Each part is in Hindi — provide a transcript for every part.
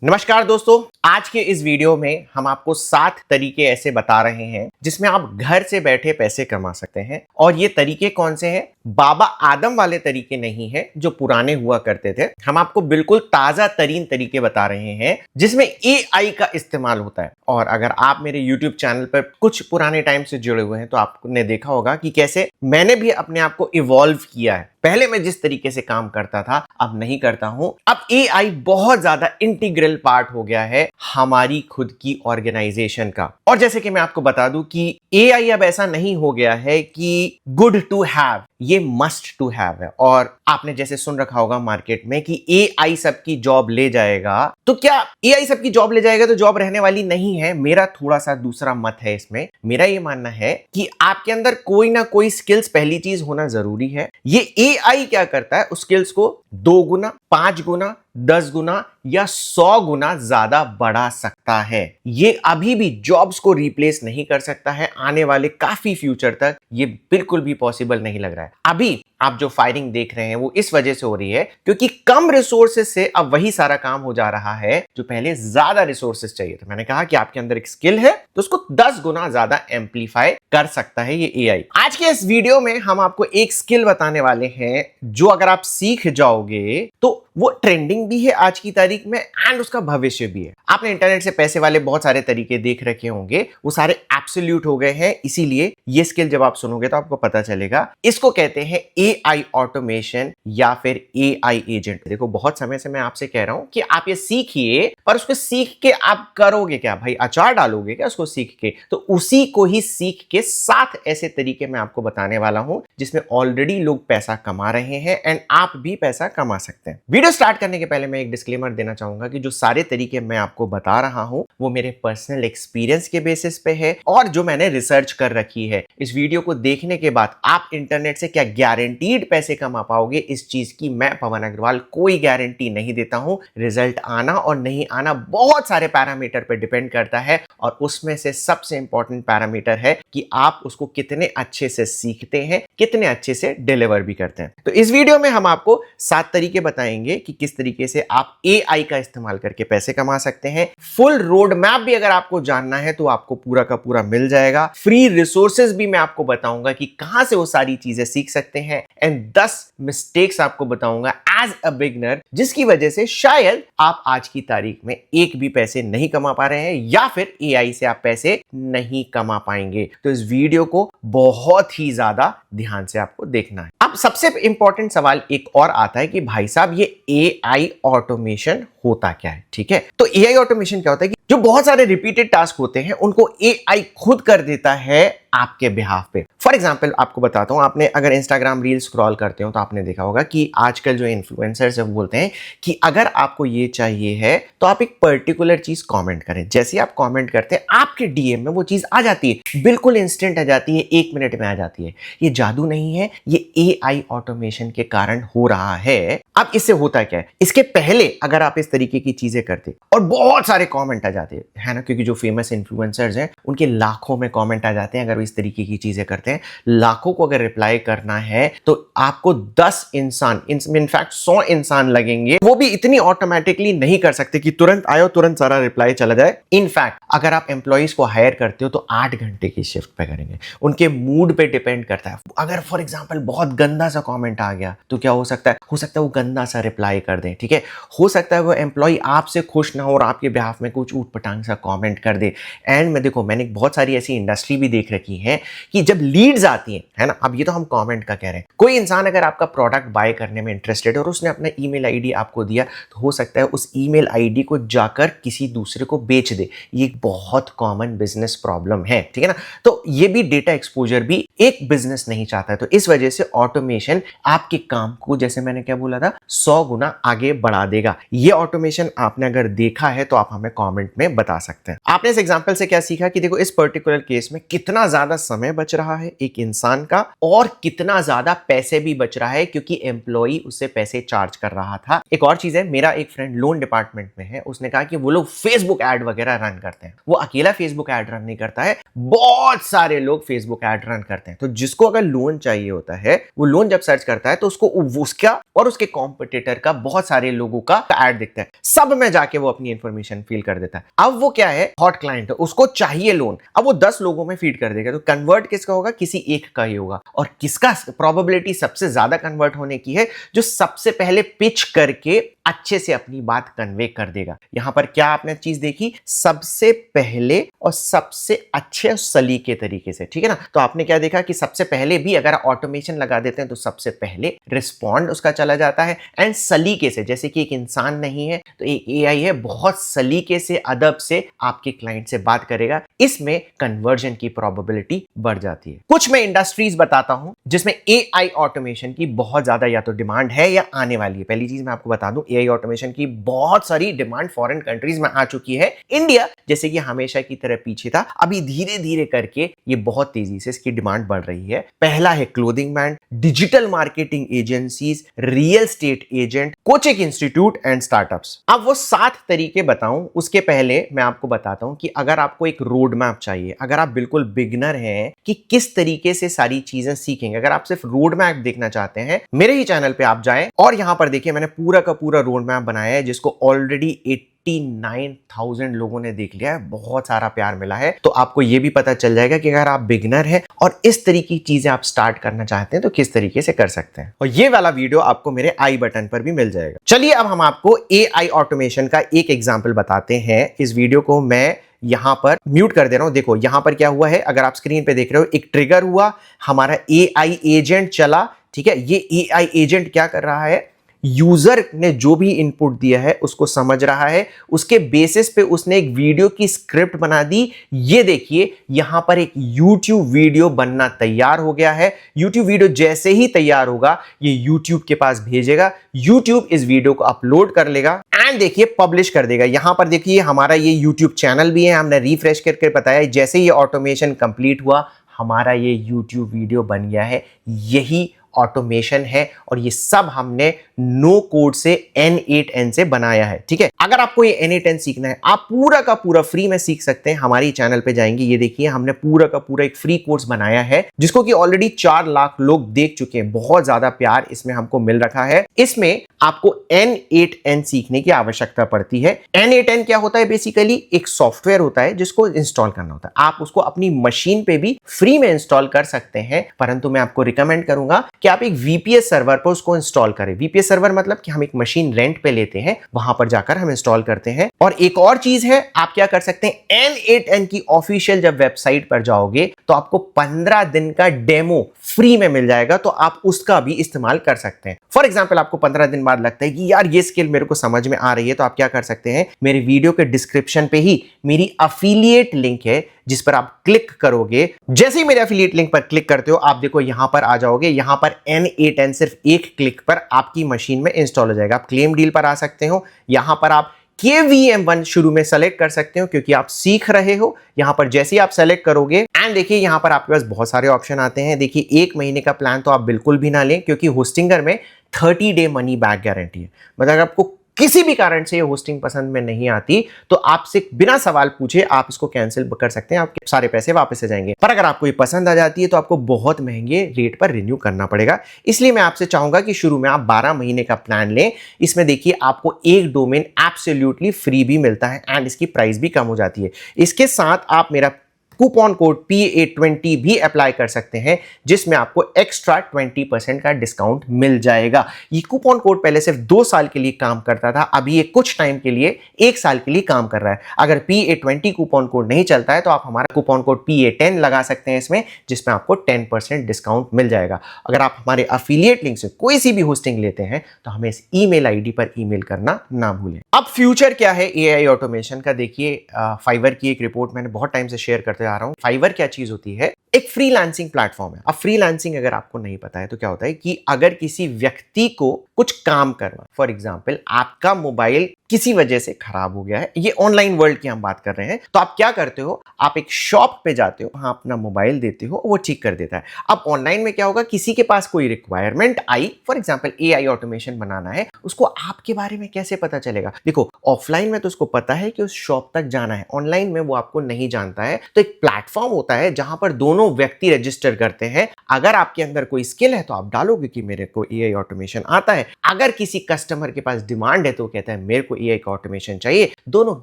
नमस्कार दोस्तों, आज के इस वीडियो में हम आपको 7 तरीके ऐसे बता रहे हैं जिसमें आप घर से बैठे पैसे कमा सकते हैं। और ये तरीके कौन से हैं? बाबा आदम वाले तरीके नहीं है जो पुराने हुआ करते थे। हम आपको बिल्कुल ताजा तरीन तरीके बता रहे हैं जिसमें एआई का इस्तेमाल होता है। और अगर आप मेरे YouTube चैनल पर कुछ पुराने टाइम से जुड़े हुए हैं तो आपने देखा होगा कि कैसे मैंने भी अपने आप को इवॉल्व किया है। पहले मैं जिस तरीके से काम करता था अब नहीं करता हूं। अब एआई बहुत ज्यादा इंटीग्रल पार्ट हो गया है हमारी खुद की ऑर्गेनाइजेशन का। और जैसे कि मैं आपको बता दूं कि एआई अब ऐसा नहीं हो गया है कि गुड टू हैव, ये मस्ट टू हैव है। और आपने जैसे सुन रखा होगा मार्केट में कि एआई सबकी जॉब ले जाएगा। तो क्या एआई सबकी जॉब ले जाएगा तो जॉब रहने वाली नहीं है? मेरा थोड़ा सा दूसरा मत है इसमें। मेरा ये मानना है कि आपके अंदर कोई ना कोई स्किल्स पहली चीज होना जरूरी है। ये एआई क्या करता है, उस स्किल्स को 2 गुना, 5 गुना, 10 गुना या 100 गुना ज्यादा बढ़ा सकता है। ये अभी भी जॉब्स को रिप्लेस नहीं कर सकता है। आने वाले काफी फ्यूचर तक ये बिल्कुल भी पॉसिबल नहीं लग रहा है। अभी आप जो फायरिंग देख रहे हैं वो इस वजह से हो रही है क्योंकि कम रिसोर्सेस से अब वही सारा काम हो जा रहा है जो पहले ज्यादा रिसोर्सेस चाहिए था। मैंने कहा कि आपके अंदर एक स्किल है तो उसको 10 गुना ज्यादा एम्पलीफाई कर सकता है ये एआई। आज के इस वीडियो में हम आपको एक स्किल बताने वाले हैं जो अगर आप सीख जाओगे तो वो ट्रेंडिंग भी है आज की तारीख में एंड उसका भविष्य भी है। आपने इंटरनेट से पैसे वाले बहुत सारे तरीके देख रखे होंगे, वो सारे एब्सोल्यूट हो गए हैं। इसीलिए ये स्किल जब आप सुनोगे तो आपको पता चलेगा। इसको कहते हैं एआई ऑटोमेशन या फिर एआई एजेंट। देखो, बहुत समय से मैं आपसे कह रहा हूं कि आप ये सीखिए, पर उसको सीख के आप करोगे क्या भाई? अचार डालोगे क्या उसको सीख के? तो उसी को ही सीख के 7 ऐसे तरीके मैं आपको बताने वाला हूं जिसमें ऑलरेडी लोग पैसा कमा रहे हैं एंड आप भी पैसा कमा सकते हैं। वीडियो स्टार्ट करने के पहले मैं एक डिस्क्लेमर देना चाहूंगा कि जो सारे तरीके मैं आपको बता रहा हूं वो मेरे पर्सनल एक्सपीरियंस के बेसिस पे है और जो मैंने रिसर्च कर रखी है। इस वीडियो को देखने के बाद आप इंटरनेट से क्या गारंटीड पैसे कमा पाओगे, इस चीज की मैं पवन अग्रवाल कोई गारंटी नहीं देता हूं। रिजल्ट आना और नहीं आना बहुत सारे पैरामीटर पर डिपेंड करता है और उसमें से सबसे इंपॉर्टेंट पैरामीटर है कि आप उसको कितने अच्छे से सीखते हैं, कितने अच्छे से डिलीवर भी करते हैं। तो इस वीडियो में हम आपको 7 तरीके बताएंगे कि किस तरीके से आप एआई का इस्तेमाल करके पैसे कमा सकते हैं। फुल रोड मैप भी अगर आपको जानना है तो आपको पूरा का पूरा मिल जाएगा। फ्री रिसोर्सेज भी मैं आपको बताऊंगा कि कहां से वो सारी चीजें सीख सकते हैं एंड 10 मिस्टेक्स आपको बताऊंगा एज अ बिगनर जिसकी वजह से शायद आप आज की तारीख में एक भी पैसे नहीं कमा पा रहे हैं या फिर एआई से आप पैसे नहीं कमा पाएंगे। तो इस वीडियो को बहुत ही ज्यादा ध्यान से आपको देखना है। अब सबसे इंपॉर्टेंट सवाल एक और आता है कि भाई साहब ये एआई ऑटोमेशन होता क्या है? ठीक है, तो एआई ऑटोमेशन क्या होता है कि जो बहुत सारे रिपीटेड टास्क होते हैं उनको एआई खुद कर देता है आपके बिहाफ पे। फॉर एग्जाम्पल आपको बताता हूं, आपने अगर इंस्टाग्राम रील स्क्रॉल करते हो तो आपने देखा होगा कि आजकल जो इन्फ्लुएंसर्स है वो बोलते हैं कि अगर आपको ये चाहिए है तो आप एक पर्टिकुलर चीज कमेंट करें। जैसे आप कमेंट करते हैं आपके डीएम में वो चीज आ जाती है, बिल्कुल इंस्टेंट आ जाती है, 1 मिनट में आ जाती है। ये जादू नहीं है, ये एआई ऑटोमेशन के कारण हो रहा है। अब इससे होता क्या है, इसके पहले अगर आप इस तरीके की चीजें करते और बहुत सारे कमेंट आ जाते हैं ना, क्योंकि जो फेमस इन्फ्लुएंसर्स हैं उनके लाखों में कमेंट आ जाते हैं। अगर इस तरीके की चीजें करते हैं, लाखों को अगर रिप्लाई करना है तो आपको 10 इंसान, इनफैक्ट 100 इंसान लगेंगे। वो भी इतनी ऑटोमेटिकली नहीं कर सकते कि तुरंत आयो तुरंत सारा रिप्लाई चला जाए। इनफैक्ट अगर आप एम्प्लॉइज को हायर करते हो तो 8 घंटे की शिफ्ट पे करेंगे। उनके मूड पे डिपेंड करता है। अगर फॉर एग्जाम्पल बहुत गंदा सा कॉमेंट आ गया तो क्या हो सकता है वो गंदा सा रिप्लाई कर दें। ठीक है, हो सकता है वो एम्प्लॉय आपसे खुश ना हो और आपके बिहाफ में कुछ ऊटपटांग सा कमेंट कर दे। एंड में देखो, मैंने बहुत सारी ऐसी इंडस्ट्री भी देख रखी है कि जब लीड्स आती हैं, है ना, अब ये तो हम कमेंट का कह रहे हैं, कोई इंसान अगर आपका प्रोडक्ट बाय करने में इंटरेस्टेड है और उसने अपना ईमेल आईडी आपको दिया तो हो सकता है उस ईमेल आईडी को जाकर किसी दूसरे को बेच दे। ये एक बहुत कॉमन बिजनेस प्रॉब्लम है, ठीक है ना। तो ये भी डेटा एक्सपोजर भी एक बिजनेस नहीं चाहता है। तो इस वजह से ऑटोमेशन आपके काम को, जैसे मैंने क्या बोला था, 100 गुना आगे बढ़ा देगा। ये ऑटोमेशन आपने अगर देखा है तो आप हमें कमेंट में बता सकते हैं। आपने इस एग्जांपल से क्या सीखा कि देखो इस पर्टिकुलर केस में कितना ज्यादा समय बच रहा है एक इंसान का और कितना ज्यादा पैसे भी बच रहा है क्योंकि एम्प्लॉई उससे पैसे चार्ज कर रहा था। एक और चीज है, मेरा एक फ्रेंड लोन डिपार्टमेंट में है, उसने कहा कि वो लोग फेसबुक एड वगैरह रन करते हैं। वो अकेला फेसबुक एड रन नहीं करता है, बहुत सारे लोग फेसबुक एड रन करते हैं। हैं। तो जिसको अगर लोन चाहिए होता है वो लोन जब सर्च करता है तो उसको उसका और उसके कॉम्पिटिटर का बहुत सारे लोगों का ऐड दिखता है, सब में जाके वो अपनी इंफॉर्मेशन फील कर देता है। अब वो क्या है, हॉट क्लाइंट है, उसको चाहिए लोन, अब वो 10 लोगों में फीड कर देगा। तो कन्वर्ट किसका होगा, किसी एक का ही होगा। और किसका प्रोबेबिलिटी सबसे ज्यादा कन्वर्ट होने की है, जो सबसे पहले पिच करके अच्छे से अपनी बात कन्वे कर देगा। यहां पर क्या आपने चीज देखी, सबसे पहले और सबसे अच्छे सलीके तरीके से, ठीक है ना। तो आपने क्या देखा कि सबसे पहले भी अगर ऑटोमेशन लगा देते हैं तो सबसे पहले रिस्पॉन्ड उसका चला जाता है, एंड सलीके से, जैसे कि एक इंसान नहीं है तो एक एआई है, बहुत सलीके से अदब से आपके क्लाइंट से बात करेगा। इसमें कन्वर्जन की प्रोबेबिलिटी बढ़ जाती है। कुछ मैं इंडस्ट्रीज बताता हूं जिसमें एआई ऑटोमेशन की बहुत ज्यादा या तो डिमांड है या आने वाली है। पहली चीज मैं आपको बता दूं, एआई ऑटोमेशन की बहुत सारी डिमांड फॉरेन कंट्रीज में आ चुकी है। इंडिया जैसे कि हमेशा की तरह पीछे था, अभी धीरे धीरे करके ये बहुत तेजी से इसकी डिमांड बढ़ रही है। पहला है clothing brand, digital marketing agencies, real estate agent, coaching institute and startups. अब वो 7 तरीके बताऊं उसके पहले मैं आपको बताता हूं कि अगर आपको एक रोड मैप चाहिए, अगर आप बिल्कुल बिगिनर हैं कि किस तरीके से सारी चीजें सीखेंगे, अगर आप सिर्फ रोड मैप देखना चाहते हैं, मेरे ही चैनल पे आप जाएं और यहां पर देखिए मैंने पूरा का पूरा रोड मैप बनाया है जिसको ऑलरेडी 89,000 लोगों ने देख लिया है, बहुत सारा प्यार मिला है। तो आपको यह भी पता चल जाएगा कि अगर आप बिगिनर हैं और इस तरीके की चीजें आप स्टार्ट करना चाहते हैं तो किस तरीके से कर सकते हैं। और ये वाला वीडियो आपको मेरे आई बटन पर भी मिल जाएगा। चलिए अब हम आपको एआई ऑटोमेशन का एक एग्जांपल बताते हैं। इस वीडियो को मैं यहां पर म्यूट कर दे रहा हूं। देखो यहां पर क्या हुआ है, अगर आप स्क्रीन पे देख रहे हो, एक ट्रिगर हुआ, हमारा एआई एजेंट चला, ठीक है। ये एआई एजेंट क्या कर रहा है, यूजर ने जो भी इनपुट दिया है उसको समझ रहा है, उसके बेसिस पे उसने एक वीडियो की स्क्रिप्ट बना दी। ये देखिए यहां पर एक YouTube वीडियो बनना तैयार हो गया है। YouTube वीडियो जैसे ही तैयार होगा ये YouTube के पास भेजेगा, YouTube इस वीडियो को अपलोड कर लेगा एंड देखिए पब्लिश कर देगा। यहां पर देखिए हमारा ये YouTube चैनल भी है, हमने रिफ्रेश करके बताया, जैसे ये ऑटोमेशन कंप्लीट हुआ हमारा ये YouTube वीडियो बन गया है। यही ऑटोमेशन है और ये सब हमने नो कोड से N8N से बनाया है, ठीक है। अगर आपको ये N8N सीखना है, आप पूरा का पूरा फ्री में सीख सकते हैं। हमारी चैनल पे जाएंगे, ये देखिए हमने पूरा का पूरा एक फ्री कोर्स बनाया है जिसको कि ऑलरेडी 4 लाख लोग देख चुके हैं। बहुत ज्यादा प्यार इसमें हमको मिल रखा है। इसमें आपको N8N सीखने की आवश्यकता पड़ती है। N8N क्या होता है, बेसिकली एक सॉफ्टवेयर होता है जिसको इंस्टॉल करना होता है। आप उसको अपनी मशीन पे भी फ्री में इंस्टॉल कर सकते हैं, परंतु मैं आपको रिकमेंड करूंगा कि आप एक VPS सर्वर पर उसको इंस्टॉल करें। VPS सर्वर मतलब कि हम एक मशीन रेंट पे लेते हैं, वहां पर जाकर हम इंस्टॉल करते हैं। और एक और चीज है, आप क्या कर सकते हैं, N8N की ऑफिशियल जब वेबसाइट पर जाओगे तो आपको 15 दिन का डेमो फ्री में मिल जाएगा, तो आप उसका भी इस्तेमाल कर सकते हैं। फॉर एग्जाम्पल आपको 15 दिन बाद लगता है कि यार ये स्किल मेरे को समझ में आ रही है, तो आप क्या कर सकते हैं, मेरे वीडियो के डिस्क्रिप्शन पे ही मेरी अफिलिएट लिंक है जिस पर आप क्लिक करोगे। जैसे ही मेरे एफिलिएट लिंक पर क्लिक करते हो आप देखो यहां पर आ जाओगे। यहां पर N8N सिर्फ एक क्लिक पर आपकी मशीन में इंस्टॉल हो जाएगा। आप क्लेम डील पर आ सकते हो, यहां पर आप KVM1 शुरू में सेलेक्ट कर सकते हो क्योंकि आप सीख रहे हो। यहां पर जैसे ही आप सेलेक्ट करोगे एंड देखिए यहां पर आपके पास बहुत सारे ऑप्शन आते हैं। देखिए 1 महीने का प्लान तो आप बिल्कुल भी ना लें क्योंकि होस्टिंगर में 30 डे मनी बैक गारंटी है। मतलब अगर आपको किसी भी कारण से ये होस्टिंग पसंद में नहीं आती तो आपसे बिना सवाल पूछे आप इसको कैंसिल कर सकते हैं, आपके सारे पैसे वापस आ जाएंगे। पर अगर आपको ये पसंद आ जाती है तो आपको बहुत महंगे रेट पर रिन्यू करना पड़ेगा। इसलिए मैं आपसे चाहूंगा कि शुरू में आप 12 महीने का प्लान लें। इसमें देखिए आपको एक डोमेन एब्सोल्युटली फ्री भी मिलता है एंड इसकी प्राइस भी कम हो जाती है। इसके साथ आप मेरा कूपन कोड PA20 भी अप्लाई कर सकते हैं जिसमें आपको एक्स्ट्रा 20% का डिस्काउंट मिल जाएगा। ये कूपन कोड पहले सिर्फ 2 साल के लिए काम करता था, अभी ये कुछ टाइम के लिए 1 साल के लिए काम कर रहा है। अगर PA20 कूपन कोड नहीं चलता है तो आप हमारा कूपन कोड PA10 लगा सकते हैं इसमें, जिसमें आपको 10% डिस्काउंट मिल जाएगा। अगर आप हमारे अफिलिएट लिंक से कोई सी भी होस्टिंग लेते हैं तो हमें इस ईमेल आईडी पर ईमेल करना ना भूलें। अब फ्यूचर क्या है एआई ऑटोमेशन का, देखिए फाइवर की एक रिपोर्ट मैंने बहुत टाइम से शेयर करते आ रहा हूं। फाइवर क्या चीज होती है, एक फ्रीलांसिंग प्लेटफॉर्म है। अब फ्रीलांसिंग अगर आपको नहीं पता है तो क्या होता है कि अगर किसी व्यक्ति को कुछ काम करना, फॉर एग्जांपल आपका मोबाइल किसी वजह से खराब हो गया है, ये ऑनलाइन वर्ल्ड की हम बात कर रहे हैं, तो आप क्या करते हो, आप एक शॉप पे जाते हो, वहां अपना मोबाइल देते हो, वो ठीक कर देता है। अब ऑनलाइन में क्या होगा, किसी के पास कोई रिक्वायरमेंट आई, फॉर एग्जांपल एआई ऑटोमेशन बनाना है, उसको आपके बारे में कैसे पता चलेगा। देखो ऑफलाइन में तो उसको पता है कि उस शॉप तक जाना है, ऑनलाइन में वो आपको नहीं जानता है। तो एक प्लेटफॉर्म होता है जहां पर दोनों दोनों व्यक्ति रजिस्टर करते हैं। अगर आपके अंदर कोई स्किल है तो आप डालोगे कि मेरे को एआई ऑटोमेशन आता है, अगर किसी कस्टमर के पास डिमांड है तो कहता है मेरे को एआई का ऑटोमेशन चाहिए, दोनों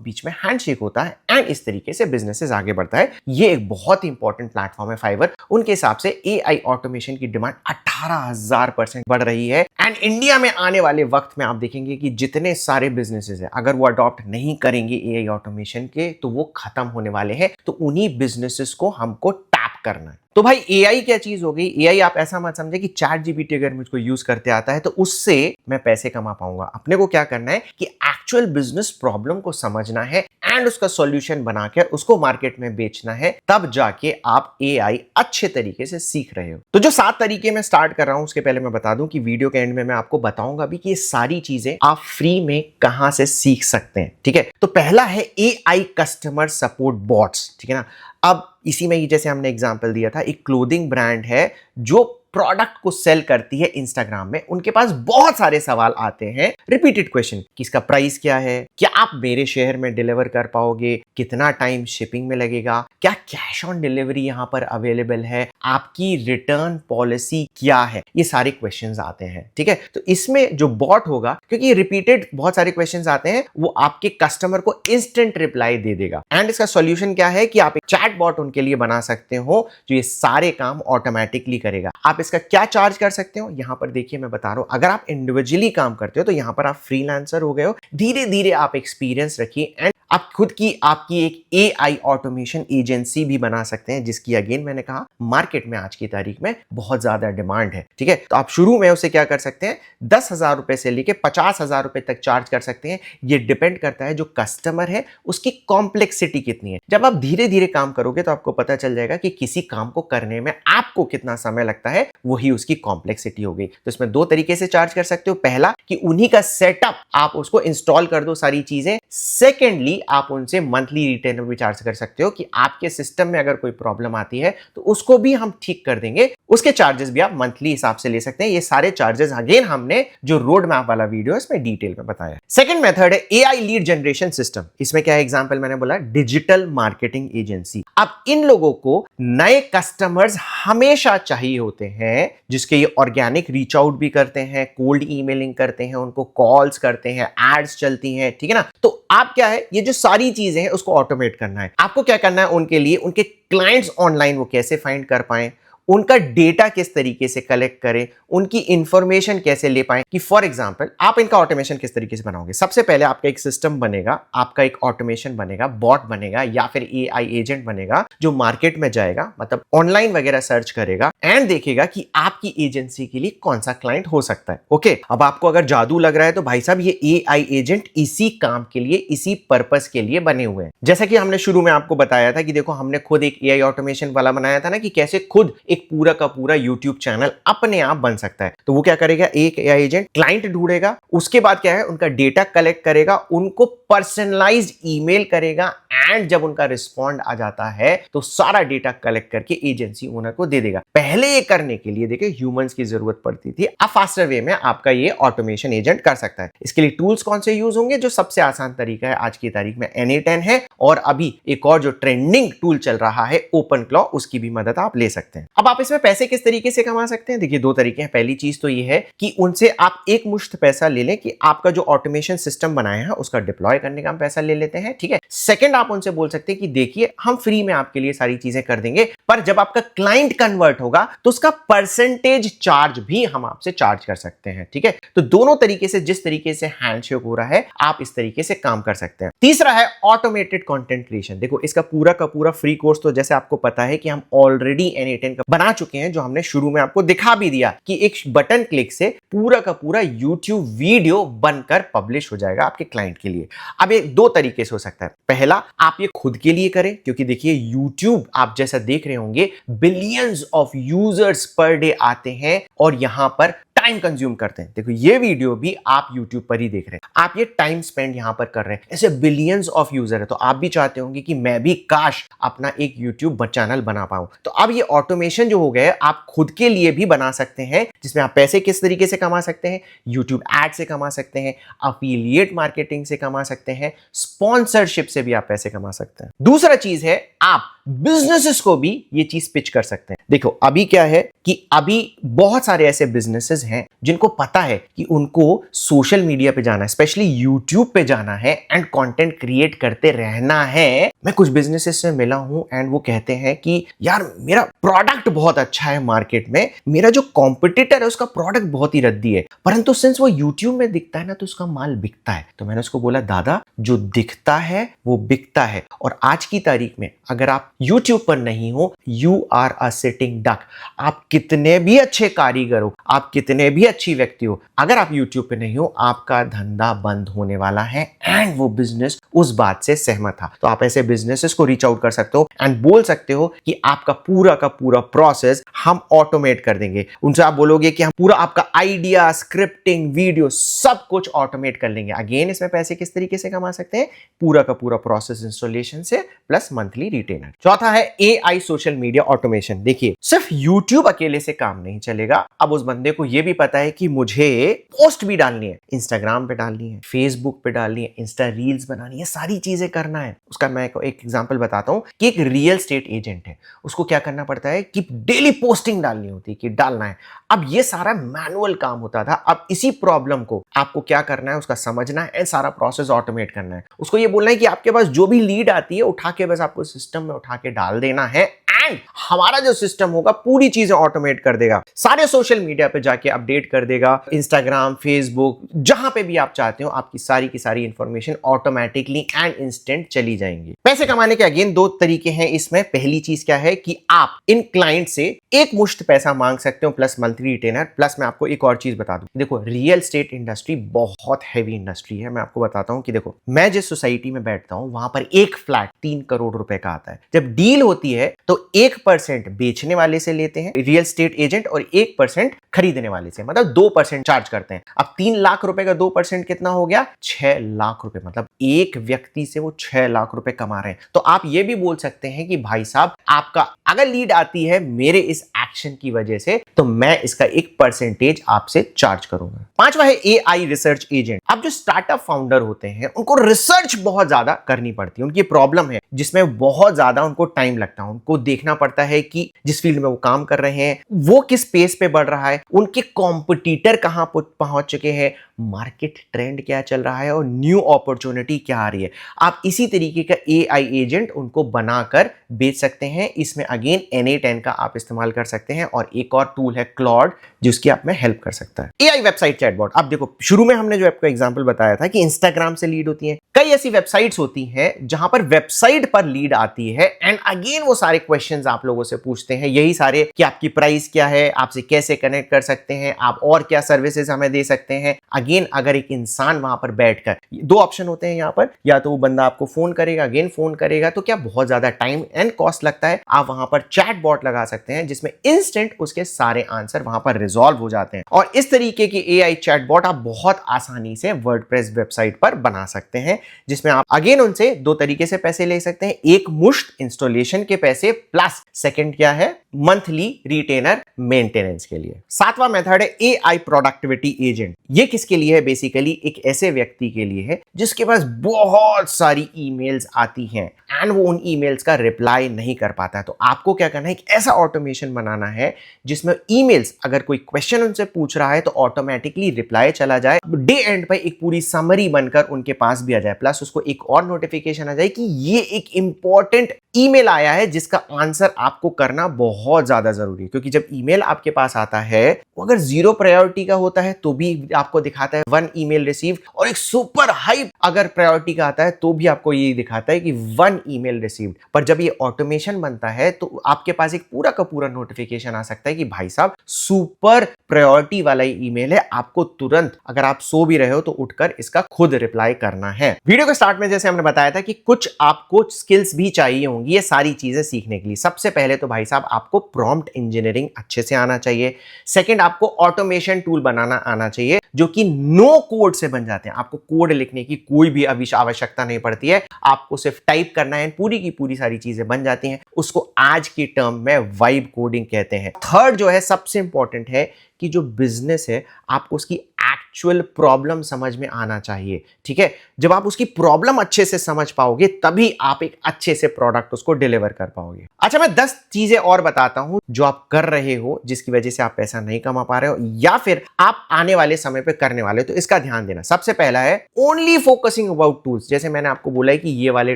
बीच में हैंडशेक होता है एंड इस तरीके से बिजनेसेस आगे बढ़ता है। ये एक बहुत ही इंपॉर्टेंट प्लेटफॉर्म है फाइवर। उनके हिसाब से एआई ऑटोमेशन की डिमांड 18,000% बढ़ रही है एंड इंडिया में आने वाले वक्त में आप देखेंगे कि जितने सारे बिजनेसेस हैं अगर वो अडॉप्ट नहीं करेंगे एआई ऑटोमेशन के तो वो खत्म होने वाले हैं। तो उन्हीं बिजनेसेस को हमको टैप करना है। तो भाई एआई क्या चीज हो गई? एआई आप ऐसा मत समझे कि चैट जीपीटी अगर मुझको यूज करते आता है तो उससे मैं पैसे कमा पाऊंगा। अपने को क्या करना है कि एक्चुअल बिजनेस प्रॉब्लम को समझना है एंड उसका सॉल्यूशन बनाकर उसको मार्केट में बेचना है, तब जाके आप एआई अच्छे तरीके से सीख रहे हो। तो जो 7 तरीके मैं स्टार्ट कर रहा हूं उसके पहले मैं बता दूं कि वीडियो के एंड में मैं आपको बताऊंगा भी कि ये सारी चीजें आप फ्री में कहां से सीख सकते हैं। ठीक है, तो पहला है एआई कस्टमर सपोर्ट बॉट्स। ठीक है ना, अब इसी में ही जैसे हमने एग्जांपल दिया था, एक क्लोथिंग ब्रांड है जो प्रोडक्ट को सेल करती है इंस्टाग्राम में। उनके पास बहुत सारे सवाल आते हैं, रिपीटेड क्वेश्चन कि इसका प्राइस क्या है, क्या आप मेरे शहर में डिलीवर कर पाओगे, कितना टाइम शिपिंग में लगेगा, क्या कैश ऑन डिलीवरी यहां पर अवेलेबल है, आपकी रिटर्न पॉलिसी क्या है, ये सारे क्वेश्चंस आते हैं। ठीक है, तो इसमें जो बॉट होगा, क्योंकि रिपीटेड बहुत सारे क्वेश्चंस आते हैं, वो आपके कस्टमर को इंस्टेंट रिप्लाई दे देगा एंड इसका सॉल्यूशन क्या है कि आप एक चैट बॉट उनके लिए बना सकते हो जो ये सारे काम ऑटोमेटिकली करेगा। आप इसका क्या चार्ज कर सकते हो, यहां पर देखिए मैं बता रहा हूं। अगर आप इंडिविजुअली काम करते हो तो यहां पर आप फ्रीलांसर हो गए हो, धीरे धीरे आप एक्सपीरियंस रखिए एंड आप खुद की आपकी एक एआई ऑटोमेशन एजेंसी भी बना सकते हैं, जिसकी अगेन मैंने कहा मार्केट में आज की तारीख में बहुत ज्यादा डिमांड है। ठीक है, तो आप शुरू में उसे क्या कर सकते हैं, 10,000 रुपए से लेके 50,000 रुपए तक चार्ज कर सकते हैं। ये डिपेंड करता है जो कस्टमर है उसकी कॉम्प्लेक्सिटी कितनी है। जब आप धीरे धीरे काम करोगे तो आपको पता चल जाएगा कि किसी काम को करने में आपको कितना समय लगता है, वही उसकी कॉम्प्लेक्सिटी हो गई। तो इसमें 2 तरीके से चार्ज कर सकते हो। पहला कि उन्हीं का सेटअप आप उसको इंस्टॉल कर दो सारी चीजें। सेकेंडली आप उनसे मंथली रिटेनर भी चार्ज कर सकते हो कि आपके सिस्टम में अगर कोई प्रॉब्लम आती है तो उसको भी हम ठीक कर देंगे। उसके चार्जेस भी आप मंथली हिसाब से ले सकते हैं। ये सारे चार्जेस अगेन हमने जो रोड मैप वाला वीडियो है इसमें डिटेल में बताया। सेकंड मेथड है एआई लीड जनरेशन सिस्टम। इसमें क्या है, एग्जांपल मैंने बोला डिजिटल मार्केटिंग एजेंसी। अब इन लोगों को नए कस्टमर्स हमेशा चाहिए होते हैं, जिसके ये ऑर्गेनिक रीच आउट भी करते हैं, कोल्ड ईमेलिंग करते हैं, उनको कॉल्स करते हैं, एड्स चलती हैं। ठीक है ना, तो आप क्या है, ये जो सारी चीजें हैं उसको ऑटोमेट करना है। आपको क्या करना है, उनके लिए उनके क्लाइंट्स ऑनलाइन वो कैसे फाइंड कर पाएं, उनका डेटा किस तरीके से कलेक्ट करें, उनकी इंफॉर्मेशन कैसे ले पाएं। कि फॉर एग्जांपल आप इनका ऑटोमेशन किस तरीके से बनाओगे। सबसे पहले आपका एक सिस्टम बनेगा, आपका एक ऑटोमेशन बनेगा, बॉट बनेगा या फिर एआई एजेंट बनेगा जो मार्केट में जाएगा, मतलब ऑनलाइन वगैरह सर्च करेगा एंड देखेगा कि आपकी एजेंसी के लिए कौन सा क्लाइंट हो सकता है। ओके, अब आपको अगर जादू लग रहा है तो भाई साहब ये एआई एजेंट इसी काम के लिए, इसी पर्पस के लिए बने हुए हैं। जैसा कि हमने शुरू में आपको बताया था कि देखो हमने खुद एक एआई ऑटोमेशन वाला बनाया था ना, कि कैसे खुद एक पूरा का पूरा यूट्यूब चैनल अपने आप बन सकता है। तो वो क्या करेगा, एक एआई एजेंट क्लाइंट ढूंढेगा, उसके बाद क्या है उनका डेटा कलेक्ट करेगा, उनको पर्सनलाइज्ड ईमेल करेगा एंड जब उनका रिस्पॉन्ड आ जाता है तो सारा डेटा कलेक्ट करके एजेंसी ओनर को दे देगा। पहले ये करने के लिए देखिए ह्यूमंस की जरूरत पड़ती थी, अब फास्टर वे में आपका ये ऑटोमेशन एजेंट कर सकता है। इसके लिए टूल्स कौन से यूज होंगे, जो सबसे आसान तरीका है आज की तारीख में N8N है, और अभी एक और जो ट्रेंडिंग टूल चल रहा है OpenClaw, उसकी भी मदद आप ले सकते हैं। अब आप इसमें पैसे किस तरीके से कमा सकते हैं, देखिए 2 तरीके हैं। पहली चीज तो ये है कि उनसे आप एक मुश्त पैसा ले लें कि आपका जो ऑटोमेशन सिस्टम बनाया है उसका डिप्लॉय करने का हम पैसा ले लेते हैं। ठीक है, सेकंड आप उनसे बोल सकते हैं कि देखिए हम फ्री में आपके लिए सारी चीजें कर देंगे, पर जब आपका क्लाइंट कन्वर्ट होगा तो उसका परसेंटेज चार्ज भी हम आपसे चार्ज कर सकते हैं। ठीक है, तो दोनों तरीके से, जिस तरीके से हैंडशेक हो रहा है आप इस तरीके से काम कर सकते हैं। तीसरा है ऑटोमेटेड कंटेंट क्रिएशन। देखो इसका पूरा का पूरा फ्री कोर्स तो जैसे आपको पता है कि हम ऑलरेडी N8N का बना चुके हैं, जो हमने शुरू में आपको दिखा भी दिया कि एक बटन क्लिक से पूरा का पूरा YouTube वीडियो बनकर पब्लिश हो जाएगा आपके क्लाइंट के लिए। अब ये 2 तरीके से हो सकता है। पहला, आप ये खुद के लिए करें, क्योंकि देखिए YouTube आप जैसा देख रहे होंगे billions of users per day आते हैं और यहां पर टाइम कंज्यूम करते हैं। देखो ये वीडियो भी आप YouTube पर ही देख रहे हैं, आप ये टाइम स्पेंड यहां पर कर रहे हैं, ऐसे बिलियंस ऑफ यूजर है, तो आप भी चाहते होंगे कि मैं भी काश अपना एक YouTube चैनल बना पाऊं। तो अब ये ऑटोमेशन जो हो गया है आप खुद के लिए भी बना सकते हैं, जिसमें आप पैसे किस तरीके से कमा सकते हैं, यूट्यूब एड से कमा सकते हैं, अफिलिएट मार्केटिंग से कमा सकते हैं, स्पॉन्सरशिप से भी आप पैसे कमा सकते हैं। दूसरा चीज है, आप बिजनेसेस को भी ये चीज पिच कर सकते हैं। देखो अभी क्या है कि अभी बहुत सारे ऐसे बिजनेसेस हैं जिनको पता है कि उनको सोशल मीडिया पे जाना है, स्पेशली यूट्यूब पे जाना है एंड कंटेंट क्रिएट करते रहना है। मैं कुछ बिजनेसेस से मिला हूं एंड वो कहते हैं कि यार मेरा प्रोडक्ट बहुत अच्छा है मार्केट में, मेरा जो कॉम्पिटिटर है उसका प्रोडक्ट बहुत ही रद्दी है, परंतु सिंस वो यूट्यूब में दिखता है ना तो उसका माल बिकता है। तो मैंने उसको बोला दादा जो दिखता है वो बिकता है, और आज की तारीख में अगर आप यूट्यूब पर नहीं हो, you are a sitting duck. आप कितने भी अच्छे कारीगर हो, आप कितने भी अच्छी व्यक्ति हो, अगर आप यूट्यूब पे नहीं हो आपका धंधा बंद होने वाला है। एंड वो बिजनेस उस बात से सहमत था। तो आप ऐसे बिजनेसेस को रीच आउट कर सकते हो एंड बोल सकते हो कि आपका पूरा का पूरा प्रोसेस हम ऑटोमेट कर देंगे। उनसे आप बोलोगे कि हम पूरा आपका आइडिया, स्क्रिप्टिंग, वीडियो सब कुछ ऑटोमेट कर लेंगे। अगेन इसमें पैसे किस तरीके से कमा सकते हैं, पूरा का पूरा प्रोसेस इंस्टॉलेशन से प्लस मंथली रिटेनर। चौथा है एआई सोशल मीडिया ऑटोमेशन। देखिए सिर्फ यूट्यूब अकेले से काम नहीं चलेगा। अब उस बंदे को यह भी पता है कि मुझे पोस्ट भी डालनी है, इंस्टाग्राम पे डालनी है, फेसबुक पे डालनी है, इंस्टा रील्स बनानी है, सारी चीजें करना है। उसका मैं एक एग्जांपल बताता हूं कि एक रियल एस्टेट एजेंट है, उसको क्या करना पड़ता है कि डेली पोस्टिंग डालनी होती है कि डालना है। अब ये सारा मैनुअल काम होता था। अब इसी प्रॉब्लम को आपको क्या करना है, उसका समझना है एंड सारा प्रोसेस ऑटोमेट करना है। उसको ये बोलना है कि आपके पास जो भी लीड आती है उठा के बस आपको सिस्टम में उठा के डाल देना है एंड हमारा जो सिस्टम होगा पूरी चीजें ऑटोमेट कर देगा, सारे सोशल मीडिया पे जाके अपडेट कर देगा, इंस्टाग्राम, फेसबुक, जहां पे भी आप चाहते हो आपकी सारी की सारी इंफॉर्मेशन ऑटोमेटिकली एंड इंस्टेंट चली जाएंगी। पैसे कमाने के अगेन दो तरीके हैं इसमें। पहली चीज क्या है कि आप इन क्लाइंट से एक मुश्त पैसा मांग सकते हो प्लस मंथली रिटेनर। प्लस मैं आपको एक और चीज बता दूं, देखो रियल एस्टेट इंडस्ट्री बहुत हैवी इंडस्ट्री है। मैं आपको बताता हूं कि देखो मैं जिस सोसाइटी में बैठता हूं वहां पर एक फ्लैट 3 करोड़ रुपए का आता है। जब डील होती है तो 1% बेचने वाले से लेते हैं रियल एस्टेट एजेंट और 1% खरीदने वाले से, मतलब 2% चार्ज करते हैं। अब 3 लाख रुपए का 2% कितना हो गया, 6 लाख रुपए। मतलब एक व्यक्ति से वो 6 लाख रुपए कमा रहे हैं। तो आप ये भी बोल सकते हैं कि भाई साहब आपका अगर लीड आती है मेरे इस एक्शन की वजह से तो मैं इसका एक परसेंटेज आपसे चार्ज करूंगा। पांचवा है एआई रिसर्च एजेंट। अब जो स्टार्टअप फाउंडर होते हैं उनको रिसर्च बहुत ज्यादा करनी पड़ती है। उनकी प्रॉब्लम है जिसमें बहुत ज्यादा उनको टाइम लगता है। उनको देखना पड़ता है कि जिस फील्ड में वो काम कर रहे हैं वो किस पेस पे बढ़ रहा है, उनके कॉम्पिटिटर कहां पहुंच चुके हैं, मार्केट ट्रेंड क्या चल रहा है और न्यू अपॉर्चुनिटी क्या आ रही है। आप इसी तरीके का एआई एजेंट उनको बनाकर बेच सकते हैं। इसमें अगेन Na10 का आप इस्तेमाल कर सकते हैं और एक और टूल है क्लॉड जिसकी आप में हेल्प कर सकता है। AI website chatbot. अब देखो शुरू में हमने जो आपको एग्जांपल बताया था कि इंस्टाग्राम से लीड होती है, कई ऐसी वेबसाइट्स होती हैं जहां पर वेबसाइट पर लीड आती है एंड अगेन वो सारे क्वेश्चंस आप लोगों से पूछते हैं, यही सारे कि आपकी प्राइस क्या है, आपसे कैसे कनेक्ट कर सकते हैं, आप और क्या सर्विसेज हमें दे सकते हैं। अगेन अगर एक इंसान वहां पर बैठकर, दो ऑप्शन होते हैं यहाँ पर, या तो वो बंदा आपको फोन करेगा, अगेन फोन करेगा तो क्या बहुत ज्यादा टाइम एंड कॉस्ट लगता है। आप वहां पर चैट बॉट लगा सकते हैं जिसमें इंस्टेंट उसके सारे आंसर वहां पर रिजॉल्व हो जाते हैं। और इस तरीके की एआई चैट बॉट आप बहुत आसानी से वर्डप्रेस वेबसाइट पर बना सकते हैं, जिसमें आप अगेन उनसे दो तरीके से पैसे ले सकते हैं, एक मुश्त इंस्टॉलेशन के पैसे प्लस सेकंड क्या है, मंथली रिटेनर मेंटेनेंस के लिए। सातवां मेथड है एआई प्रोडक्टिविटी एजेंट। ये किसके लिए है, बेसिकली एक ऐसे व्यक्ति के लिए है जिसके पास बहुत सारी ईमेल्स आती हैं एंड वो उन ईमेल्स का रिप्लाई नहीं कर पाता है। तो आपको क्या करना है, एक ऐसा ऑटोमेशन बनाना है जिसमें ईमेल्स अगर कोई क्वेश्चन उनसे पूछ रहा है तो ऑटोमेटिकली रिप्लाई चला जाए, डे एंड पे एक पूरी समरी बनकर उनके पास भी आ जाए, प्लस उसको एक और नोटिफिकेशन आ जाए कि ये एक इंपॉर्टेंट ईमेल आया है जिसका आंसर आपको करना बहुत ज्यादा जरूरी है। क्योंकि जब ईमेल आपके पास आता है वो अगर 0 प्रायोरिटी का होता है तो भी आपको दिखाता है 1 ईमेल रिसीव, और एक सुपर हाई अगर प्रायोरिटी का आता है तो भी आपको ये दिखाता है कि 1 ईमेल रिसीव्ड। पर जब ये ऑटोमेशन बनता है तो आपके पास एक पूरा का पूरा नोटिफिकेशन आ सकता है कि भाई साहब सुपर प्रायोरिटी वाला ईमेल है, आपको तुरंत अगर आप सो भी रहे हो तो उठकर इसका खुद रिप्लाई करना है। वीडियो के स्टार्ट में जैसे हमने बताया था कि कुछ आपको स्किल्स भी चाहिए होंगी होंगी ये सारी चीजें सीखने के लिए। सबसे पहले तो भाई साहब आपको प्रॉम्प्ट इंजीनियरिंग अच्छे से आना चाहिए। सेकंड, आपको ऑटोमेशन टूल बनाना आना चाहिए जो कि नो कोड से बन जाते हैं। आपको कोड लिखने की कोई भी आवश्यकता नहीं पड़ती है, आपको सिर्फ टाइप करना है, पूरी की पूरी सारी चीजें बन जाती हैं। उसको आज की टर्म में वाइब कोडिंग कहते हैं। थर्ड जो है सबसे इंपॉर्टेंट है कि जो बिजनेस है आपको उसकी एक्चुअल प्रॉब्लम समझ में आना चाहिए। ठीक है, जब आप उसकी प्रॉब्लम अच्छे से समझ पाओगे तभी आप एक अच्छे से प्रोडक्ट उसको डिलीवर कर पाओगे। अच्छा, मैं 10 चीजें और बताता हूं जो आप कर रहे हो जिसकी वजह से आप पैसा नहीं कमा पा रहे हो या फिर आप आने वाले समय पे करने वाले हो, तो इसका ध्यान देना। सबसे पहला है ओनली फोकसिंग अबाउट टूल्स। जैसे मैंने आपको बोला है कि ये वाले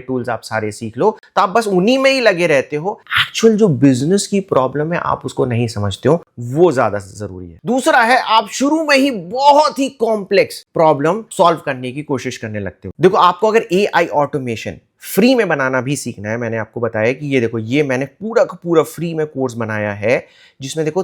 टूल्स आप सारे सीख लो, तो आप बस उन्हीं में ही लगे रहते हो। एक्चुअल जो बिजनेस की प्रॉब्लम है आप उसको नहीं समझते हो, वो ज्यादा जरूरी है। दूसरा है आप शुरू में ही बहुत ही कॉम्प्लेक्स प्रॉब्लम सॉल्व करने की कोशिश करने लगते हो। देखो, आपको अगर एआई ऑटोमेशन फ्री में बनाना भी सीखना है, मैंने आपको बताया कि ये देखो, ये मैंने पूरा का पूरा फ्री में कोर्स बनाया है जिसमें देखो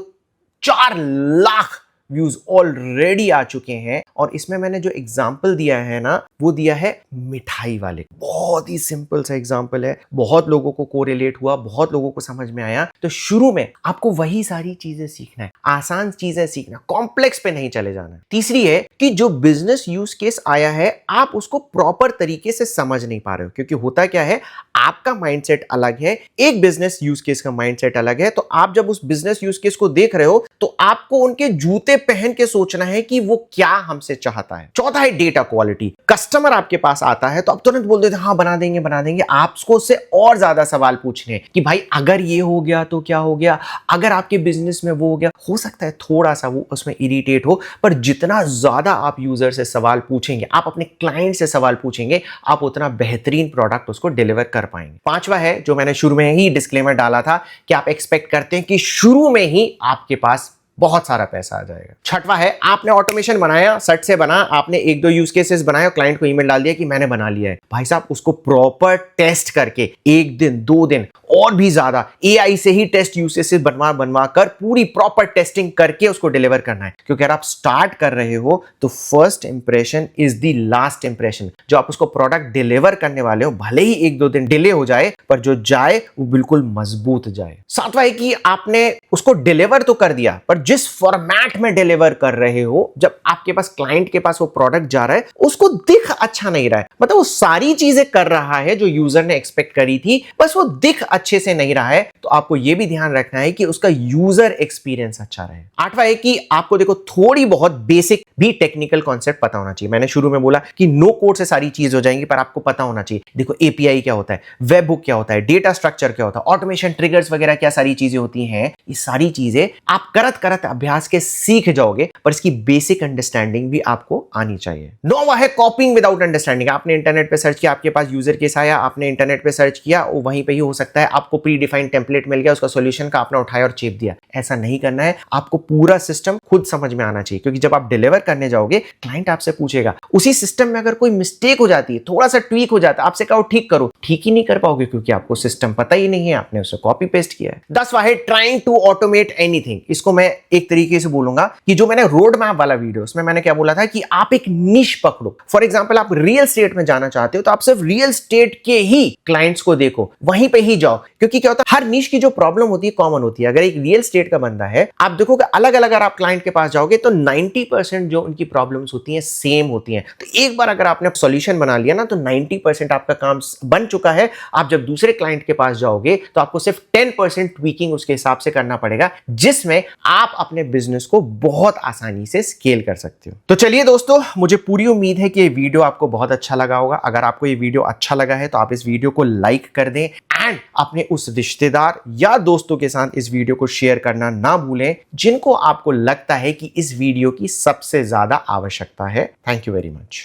4 लाख व्यूज ऑलरेडी आ चुके हैं। और इसमें मैंने जो एग्जाम्पल दिया है ना, वो दिया है मिठाई वाले। बहुत ही सिंपल सा एग्जाम्पल है, बहुत लोगों को कोरिलेट हुआ, बहुत लोगों को समझ में आया। तो शुरू में आपको वही सारी चीजें सीखना है, आसान चीजें सीखना, कॉम्प्लेक्स पे नहीं चले जाना है। तीसरी है कि जो बिजनेस यूज केस आया है आप उसको प्रॉपर तरीके से समझ नहीं पा रहे हो, क्योंकि होता क्या है, आपका माइंडसेट अलग है, एक बिजनेस यूज केस का माइंडसेट अलग है। तो आप जब उस बिजनेस यूज केस को देख रहे हो तो आपको उनके जूते पहन के सोचना है कि वो क्या हमसे चाहता है। चौथा है डेटा क्वालिटी। कस्टमर आपके पास आता है तो आप तुरंत बोल देते हैं हाँ बना देंगे बना देंगे। आपको उससे और ज्यादा सवाल पूछने कि भाई अगर ये हो गया तो क्या हो गया, अगर आपके बिजनेस में वो हो गया। हो सकता है थोड़ा सा वो उसमें इरिटेट हो, पर जितना ज्यादा आप यूजर से सवाल पूछेंगे, आप अपने क्लाइंट से सवाल पूछेंगे, आप उतना बेहतरीन प्रोडक्ट उसको डिलीवर कर पाएंगे। पांचवा है जो मैंने शुरू में ही डिस्क्लेमर डाला था कि आप एक्सपेक्ट करते हैं कि शुरू में ही आपके पास बहुत सारा पैसा आ जाएगा। छठवा है आपने ऑटोमेशन बनाया, सट से बना, आपने 1-2 यूज केसेस बनाए, क्लाइंट को ईमेल डाल दिया कि मैंने बना लिया है। भाई साहब उसको प्रॉपर टेस्ट करके 1 दिन 2 दिन और भी ज्यादा एआई से ही टेस्ट यूसेस बनवा कर पूरी प्रॉपर टेस्टिंग करके उसको डिलीवर करना है। क्योंकि अगर आप स्टार्ट कर रहे हो तो first impression is the last impression. जो आप उसको प्रोडक्ट डिलीवर करने वाले हो, भले ही 1-2 दिन डिले हो जाए, पर जो जाए वो बिल्कुल मजबूत जाए। सातवां है कि आपने उसको डिलीवर तो कर दिया, पर जिस फॉर्मेट में डिलीवर कर रहे हो, जब आपके पास क्लाइंट के पास वो प्रोडक्ट जा रहा है उसको दिख अच्छा नहीं रहा है। मतलब वो सारी चीजें कर रहा है जो यूजर ने एक्सपेक्ट करी थी, बस वो दिख अच्छे से नहीं रहा है। तो आपको यह भी ध्यान रखना है कि उसका यूजर एक्सपीरियंस अच्छा रहे। आठवां है कि आपको देखो थोड़ी बहुत बेसिक भी टेक्निकल कॉन्सेप्ट पता होना चाहिए। मैंने शुरू में बोला कि नो कोड से सारी चीज हो जाएंगी, पर आपको पता होना चाहिए। देखो एपीआई क्या होता है, वेब हुक क्या होता है, डेटा स्ट्रक्चर क्या होता है, ऑटोमेशन ट्रिगर्स वगैरह क्या सारी चीजें होती हैं। ये सारी चीजें आप करत करत अभ्यास के सीख जाओगे, पर इसकी बेसिक अंडरस्टैंडिंग भी आपको आनी चाहिए। नौवां है कॉपिंग विदाउट अंडरस्टैंडिंग। आपने इंटरनेट पे सर्च किया, आपके पास यूजर केस आया, आपने इंटरनेट पे सर्च किया, वो वहीं पे ही हो सकता है आपको प्री डिफाइंड टेम्पलेट मिल गया, उसका सॉल्यूशन का आपने उठाया और चेप दिया। ऐसा नहीं करना है, आपको पूरा सिस्टम खुद समझ में आना चाहिए। क्योंकि जब आप डिलीवर करने जाओगे क्लाइंट आपसे पूछेगा, उसी सिस्टम में अगर कोई मिस्टेक हो जाती है, थोड़ा सा ट्वीक हो जाता है, आपसे कहो ठीक करो, ठीक ही नहीं कर पाओगे क्योंकि आपको सिस्टम पता ही नहीं है, आपने उसे कॉपी पेस्ट किया है। 10वां है ट्राइंग टू ऑटोमेट एनीथिंग। इसको मैं एक तरीके से बोलूंगा कि जो मैंने रोड मैप वाला वीडियो, उसमें मैंने क्या बोला था कि आप एक निश पकड़ो। फॉर एग्जांपल आप रियल एस्टेट में जाना चाहते हो तो आप सिर्फ रियल एस्टेट के ही क्लाइंट्स को देखो, वहीं पे ही जाओ। क्योंकि क्या होता है, हर निश की जो प्रॉब्लम होती है कॉमन होती है। अगर एक रियल एस्टेट का बंदा है, आप देखोगे अलग अलग अगर आप क्लाइंट के पास जाओगे तो 90% जो उनकी प्रॉब्लम्स होती हैं सेम होती हैं। तो एक बार अगर आपने सॉल्यूशन बना लिया ना, तो 90% आपका काम बन चुका है। आप जब दूसरे क्लाइंट के पास जाओगे तो आपको सिर्फ 10% ट्वीकिंग उसके हिसाब से करना पड़ेगा, जिसमें आप अपने बिजनेस को बहुत आसानी से स्केल कर सकते हो। तो चलिए दोस्तों, मुझे पूरी उम्मीद है कि ये वीडियो आपको बहुत अच्छा लगा होगा। अगर आपको ये वीडियो अच्छा लगा है तो आप इस वीडियो को लाइक कर दें एंड अपने उस रिश्तेदार या दोस्तों के साथ इस वीडियो को शेयर करना ना भूलें जिनको आपको लगता है कि इस वीडियो की सबसे ज्यादा आवश्यकता है। Thank you very much.